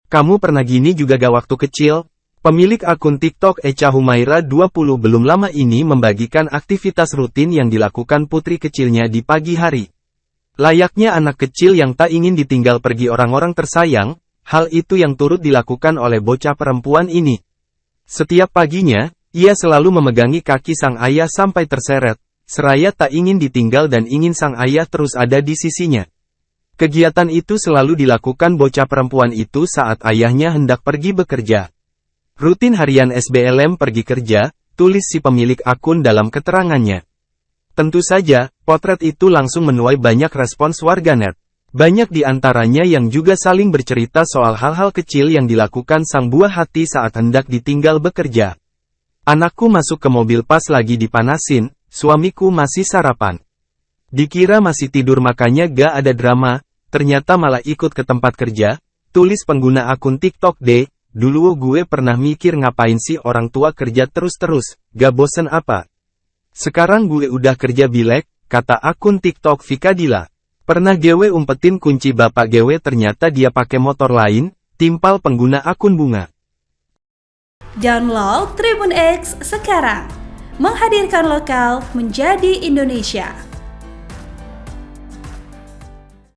Kamu pernah gini juga gak waktu kecil? Pemilik akun TikTok Echa Humaira 20 belum lama ini membagikan aktivitas rutin yang dilakukan putri kecilnya di pagi hari. Layaknya anak kecil yang tak ingin ditinggal pergi orang-orang tersayang, hal itu yang turut dilakukan oleh bocah perempuan ini. Setiap paginya, ia selalu memegangi kaki sang ayah sampai terseret, seraya tak ingin ditinggal dan ingin sang ayah terus ada di sisinya. Kegiatan itu selalu dilakukan bocah perempuan itu saat ayahnya hendak pergi bekerja. Rutin harian SBLM pergi kerja, tulis si pemilik akun dalam keterangannya. Tentu saja, potret itu langsung menuai banyak respons warganet. Banyak di antaranya yang juga saling bercerita soal hal-hal kecil yang dilakukan sang buah hati saat hendak ditinggal bekerja. Anakku masuk ke mobil pas lagi dipanasin, suamiku masih sarapan. Dikira masih tidur makanya gak ada drama, ternyata malah ikut ke tempat kerja, tulis pengguna akun TikTok D. Dulu gue pernah mikir ngapain sih orang tua kerja terus-terus, gak bosen apa? Sekarang gue udah kerja bilek, kata akun TikTok Vikadila. Pernah gue umpetin kunci bapak gue ternyata dia pakai motor lain, timpal pengguna akun bunga. Download Tribun X sekarang, menghadirkan lokal menjadi Indonesia.